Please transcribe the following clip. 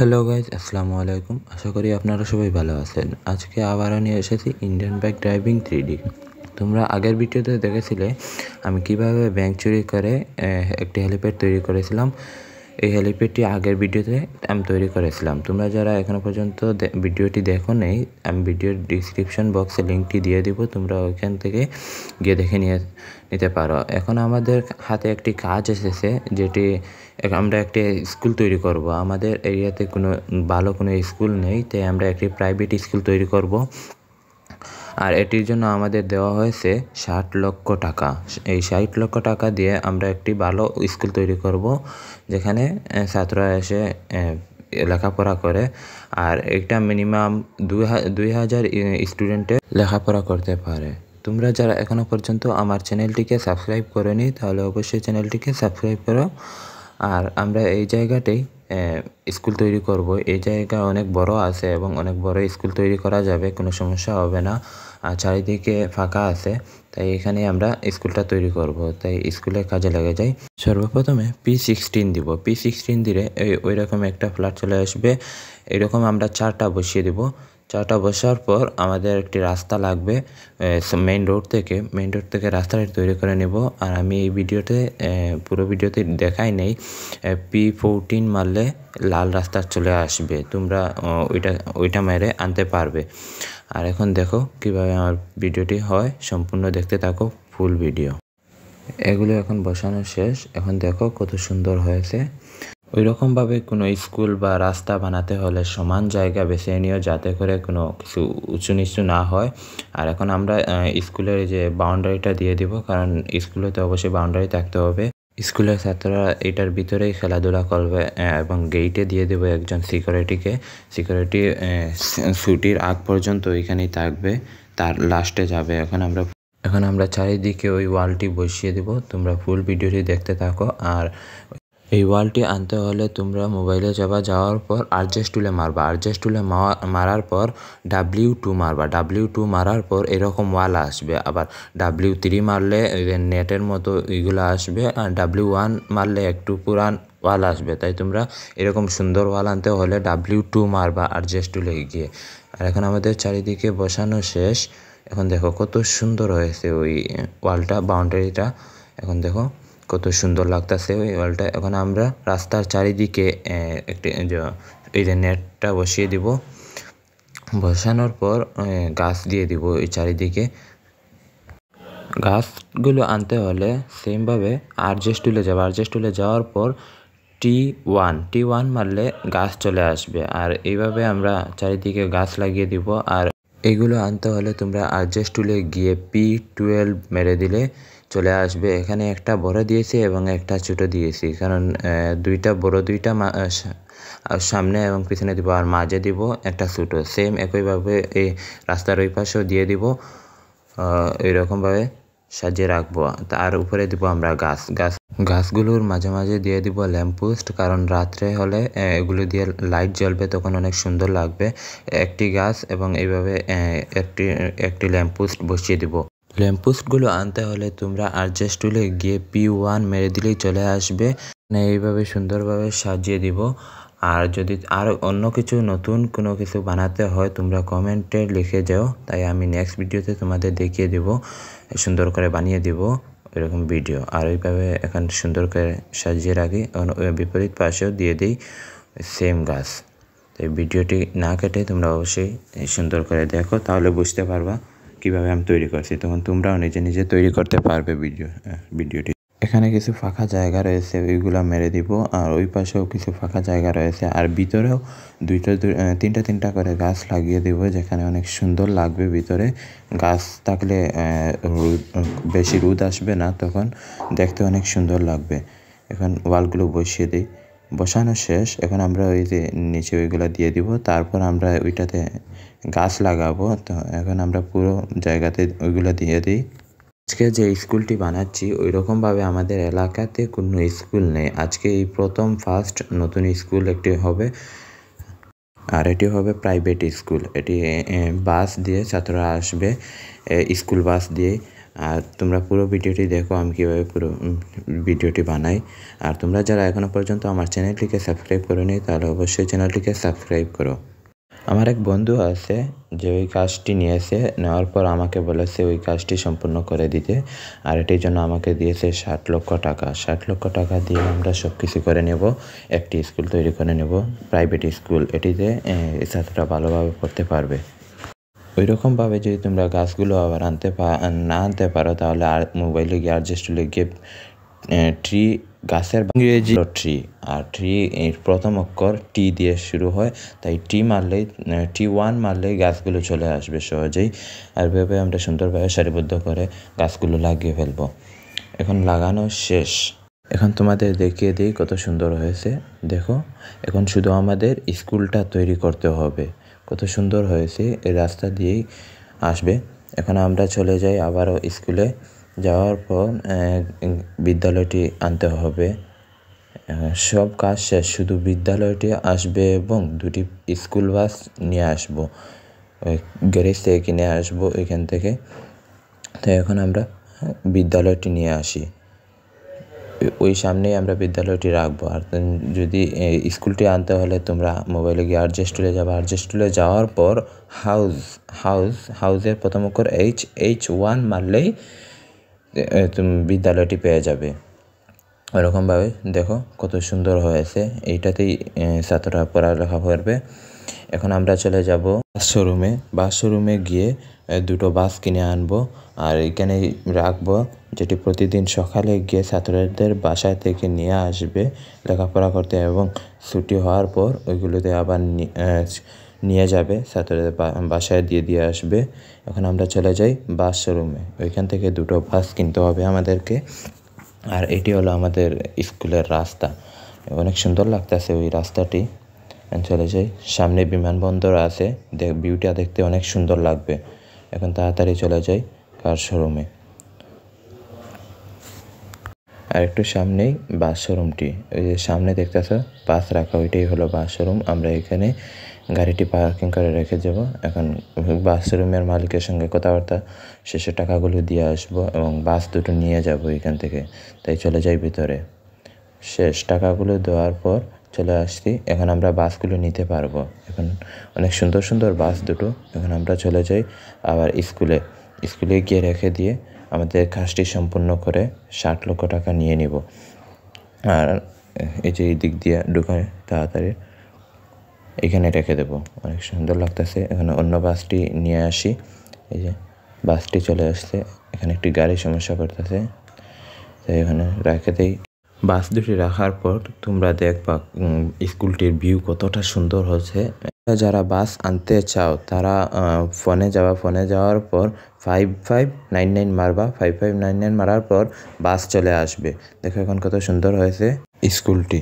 Hello guys, আসসালামু আলাইকুম। আশা করি আপনারা সবাই ভালো আছেন। আজকে আবারও নিয়ে এসেছি ইন্ডিয়ান বাইক ড্রাইভিং 3D। তোমরা আগের ভিডিওতে দেখেছিলে আমি কিভাবে ব্যাংক চুরি করে একটি হেলিপ্যাড তৈরি করেছিলাম। এই হেলিপ্যাডটি আগের ভিডিওতে আমি তৈরি করেছিলাম। তোমরা যারা এখনও পর্যন্ত ভিডিওটি দেখো নেই, আমি ভিডিওর ডিসক্রিপশন বক্সে লিঙ্কটি দিয়ে দিব, তোমরা ওইখান থেকে গিয়ে দেখে নিতে পারো। এখন আমাদের হাতে একটি কাজ এসেছে, যেটি আমরা একটি স্কুল তৈরি করব। আমাদের এরিয়াতে ভালো কোনো স্কুল নেই, তাই আমরা একটি প্রাইভেট স্কুল তৈরি করব। আর এটির জন্য আমাদের দেওয়া হয়েছে 60 লক্ষ টাকা। এই 60 লক্ষ টাকা দিয়ে আমরা একটি ভালো স্কুল তৈরি করব, যেখানে ছাত্ররা এসে লেখাপড়া করে। আর এটা মিনিমাম 2000 স্টুডেন্টে লেখাপড়া করতে পারে। তোমরা যারা এখনও পর্যন্ত আমার চ্যানেলটিকে সাবস্ক্রাইব করোনি, তাহলে অবশ্যই চ্যানেলটিকে সাবস্ক্রাইব করো। আর আমরা এই জায়গাতেই স্কুল তৈরি করব। এই জায়গা অনেক বড় আছে এবং অনেক বড় স্কুল তৈরি করা যাবে, কোনো সমস্যা হবে না। আর চারিদিকে ফাঁকা আছে, তাই এখানে আমরা স্কুলটা তৈরি করব। তাই স্কুলের কাজে লেগে যাই। সর্বপ্রথমে P16 দিব। P16 দিলে ওই রকম একটা ফ্ল্যাট চলে আসবে। এরকম আমরা 4টা বসিয়ে দেব। 4টা বসার পর আমাদের একটি রাস্তা লাগবে মেইন রোড থেকে রাস্তাটা তৈরি করে নেব। আর আমি এই ভিডিওতে পুরো ভিডিওতে দেখাই নেই, P14 মারলে লাল রাস্তা চলে আসবে, তোমরা ওইটা মেরে আনতে পারবে। আর এখন দেখো কিভাবে আমার ভিডিওটি হয়, সম্পূর্ণ দেখতে থাকো, ফুল ভিডিও। এগুলো এখন বসানো শেষ। এখন দেখো কত সুন্দর হয়েছে। ওই রকমভাবে কোনো স্কুল বা রাস্তা বানাতে হলে সমান জায়গা বেছে নিও, যাতে করে কোনো কিছু উঁচু নিচু না হয়। আর এখন আমরা স্কুলের যে বাউন্ডারিটা দিয়ে দিব, কারণ স্কুলে তো অবশ্যই বাউন্ডারি থাকতে হবে। স্কুলের ছাত্ররা এটার ভিতরেই খেলাধুলা করবে এবং গেইটে দিয়ে দেবো একজন সিকিউরিটি ছুটির আগ পর্যন্ত ওইখানেই থাকবে, তার লাস্টে যাবে। এখন আমরা চারিদিকে ওই ওয়ালটি বসিয়ে দেব। তোমরা ফুল ভিডিওটি দেখতে থাকো। আর এই ওয়ালটি আনতে হলে তোমরা মোবাইলে যাওয়ার পর আরজেস টুলে মারবা। আরজেস টুলে মারার পর W2 মারবা। W2 মারার পর এরকম ওয়াল আসবে। আবার W3 মারলে নেটের মতো এইগুলো আসবে। আর W1 মারলে একটু পুরান ওয়াল আসবে। তাই তোমরা এরকম সুন্দর ওয়াল আনতে হলে W2 মারবা আরজেস টুলে গিয়ে। আর এখন আমাদের চারিদিকে বসানো শেষ। এখন দেখো কত সুন্দর হয়েছে ওই ওয়ালটা, বাউন্ডারিটা। এখন দেখো কত সুন্দর লাগতেছে ওই ওয়ালটা। এখন আমরা রাস্তার চারিদিকে একটি এই যে নেটটা বসিয়ে দিব। বসানোর পর গাছ দিয়ে দিব এই চারিদিকে। গাছগুলো আনতে হলে সেমভাবে আরজেস টুলে যাবো। আরজেস টুলে যাওয়ার পর T1 মারলে গাছ চলে আসবে। আর এইভাবে আমরা চারিদিকে গাছ লাগিয়ে দিব। আর এগুলো আনতে হলে তোমরা আরজেস টুলে গিয়ে P12 মেরে দিলে চলে আসবে। এখানে একটা বড় দিয়েছি এবং একটা ছোট দিয়েছি, কারণ দুইটা সামনে এবং পিছনে দিব, আর মাঝে দিব একটা ছোট। সেম একইভাবে এই রাস্তার ওই পাশেও দিয়ে দিব, এইরকমভাবে সাজিয়ে রাখবো। তার উপরে দিব আমরা গাছগুলোর মাঝে মাঝে দিয়ে দিব ল্যাম্পপোস্ট, কারণ রাত্রে হলে এগুলো দিয়ে লাইট জ্বলবে, তখন অনেক সুন্দর লাগবে। একটি গাছ এবং এইভাবে একটি ল্যাম্পপোস্ট বসিয়ে দিব। ল্যাম্পপোস্টগুলো আনতে হলে তোমরা আরজেস টুলে গিয়ে P1 মেরে দিলেই চলে আসবে। এইভাবে সুন্দরভাবে সাজিয়ে দিব। আর যদি আর অন্য কিছু নতুন কোনো কিছু বানাতে হয় তোমরা কমেন্টে লিখে যাও, তাই আমি নেক্সট ভিডিওতে তোমাদের দেখিয়ে দেব, সুন্দর করে বানিয়ে দিব এরকম ভিডিও। আর ওইভাবে এখন সুন্দর করে সাজিয়ে রাখি। বিপরীত পাশেও দিয়ে দিই সেম গাছ। তাই ভিডিওটি না কেটে তোমরা অবশ্যই সুন্দর করে দেখো, তাহলে বুঝতে পারবা কীভাবে আমি তৈরি করছি। তখন তোমরাও নিজে তৈরি করতে পারবে ভিডিওটি। এখানে কিছু ফাঁকা জায়গা রয়েছে, ওইগুলো মেরে দিব। আর ওই পাশেও কিছু ফাঁকা জায়গা রয়েছে। আর ভিতরেও তিনটা করে গাছ লাগিয়ে দিব, যেখানে অনেক সুন্দর লাগবে। ভিতরে গাছ থাকলে বেশি রোদ আসবে না, তখন দেখতে অনেক সুন্দর লাগবে। এখন ওয়ালগুলো বসিয়ে দিই। বসানো শেষ। এখন আমরা ওই যে নিচে ওইগুলো দিয়ে দিব, তারপর আমরা ওইটাতে গাছ লাগাবো। তো এখন আমরা পুরো জায়গাতে ওইগুলো দিয়ে দিই। আজকে যে স্কুলটি বানাচ্ছি ওই রকমভাবে আমাদের এলাকাতে কোনো স্কুল নেই। আজকে এই ফার্স্ট নতুন স্কুল একটি হবে। আর এটি হবে প্রাইভেট স্কুল। এটি বাস দিয়ে ছাত্ররা আসবে, স্কুল বাস দিয়ে। আর তোমরা পুরো ভিডিওটি দেখো আমি কীভাবে পুরো ভিডিওটি বানাই। আর তোমরা যারা এখনও পর্যন্ত আমার চ্যানেলটিকে সাবস্ক্রাইব করোনি তাহলে অবশ্যই চ্যানেলটিকে সাবস্ক্রাইব করো। আমার এক বন্ধু আছে যে ওই কাজটি নিয়েছে, নেওয়ার পর আমাকে বলেছে ওই কাজটি সম্পূর্ণ করে দিতে। আর এটির জন্য আমাকে দিয়েছে 60 লক্ষ টাকা। 60 লক্ষ টাকা দিয়ে আমরা সব কিছু করে নেব, একটি স্কুল তৈরি করে নেব, প্রাইভেট স্কুল। এটিতে ছাত্ররা ভালোভাবে পড়তে পারবে। ওই রকমভাবে যদি তোমরা গাছগুলো আবার না আনতে পারো তাহলে আর মোবাইলে গিয়ে আর্জেস্টুলে গিয়ে ট্রি, গাছের ইংরেজি ট্রি, আর ট্রি এর প্রথম অক্ষর টি দিয়ে শুরু হয়, তাই T1 মারলেই গাছগুলো চলে আসবে সহজেই। আর ভেবে আমরা সুন্দরভাবে সারিবদ্ধ করে গাছগুলো লাগিয়ে ফেলবো। এখন লাগানো শেষ। এখন তোমাদের দেখিয়ে দিই কত সুন্দর হয়েছে। দেখো, এখন শুধু আমাদের স্কুলটা তৈরি করতে হবে। কত সুন্দর হয়েছে, এই রাস্তা দিয়েই আসবে। এখন আমরা চলে যাই আবারও স্কুলে। যাওয়ার পর বিদ্যালয়টি আনতে হবে। সব কাজ শেষ, শুধু বিদ্যালয়টি আসবে এবং 2টি স্কুল বাস নিয়ে আসবো। গ্যারেজ থেকে কিনে আসবো এখান থেকে। তো এখন আমরা বিদ্যালয়টি নিয়ে আসি, ওই সামনেই আমরা বিদ্যালয়টি রাখবো। আর যদি স্কুলটি আনতে হলে তোমরা মোবাইলে গিয়ে আর্জেস্টুলে যাবে। আর্জেস্টুলে যাওয়ার পর হাউসের প্রথম অক্ষর H1 মারলেই তুমি বিদ্যালয়টি পেয়ে যাবে। ওরকমভাবে দেখো কত সুন্দর হয়েছে। এইটাতেই ছাত্ররা পড়ালেখা করবে। এখন আমরা চলে যাব বাস শোরুমে গিয়ে 2টো বাস কিনে আনবো আর এখানে রাখবো, যেটি প্রতিদিন সকালে গিয়ে ছাত্রদের বাসায় থেকে নিয়ে আসবে লেখাপড়া করতে, এবং ছুটি হওয়ার পর ওইগুলোতে আবার নিয়ে যাবে ছাত্রদের বাসায় দিয়ে আসবে। এখন আমরা চলে যাই বাস শোরুমে। ওইখান থেকে 2টো বাস কিনতে হবে আমাদেরকে। আর এটি হলো আমাদের স্কুলের রাস্তা। অনেক সুন্দর লাগতেছে ওই রাস্তাটি। চলে যাই, সামনে বিমানবন্দর আছে, ভিউটা দেখতে অনেক সুন্দর লাগবে। এখন তাড়াতাড়ি চলে যাই কার শোরুমে। আর একটু সামনেই বাস শোরুমটি, ওই যে সামনে দেখতেছো বাস রাখা, ওইটাই হলো বাস শোরুম। আমরা এখানে গাড়িটি পার্কিং করে রেখে যাব। এখন বাস শোরুমের মালিকের সঙ্গে কথাবার্তা শেষে টাকাগুলো দিয়ে আসবো এবং বাস 2টো নিয়ে যাব এখান থেকে। তাই চলে যাই ভিতরে। শেষ, টাকাগুলো দেওয়ার পর চলে আসছি। এখন আমরা বাসগুলো নিতে পারবো। এখন অনেক সুন্দর সুন্দর বাস 2টো। এখন আমরা চলে যাই আবার স্কুলে গিয়ে রেখে দিয়ে আমাদের কাজটি সম্পূর্ণ করে 60 লক্ষ টাকা নিয়ে নিব। আর এই যে এই দিক দিয়ে ঢুকে তাড়াতাড়ি এখানে রেখে দেবো। অনেক সুন্দর লাগতেছে। এখানে অন্য বাসটি নিয়ে আসি। এই যে বাসটি চলে আসছে, এখানে একটি গাড়ি সমস্যা করতেছে, তাই এখানে রেখে দেই। বাস 2টি রাখার পর তোমরা দেখবা স্কুলটির ভিউ কতটা সুন্দর হচ্ছে। যারা বাস আনতে চাও তারা ফোনে যাওয়ার পর 5599 মারবা। 5599 মারার পর বাস চলে আসবে। দেখো এখন কত সুন্দর হয়েছে স্কুলটি।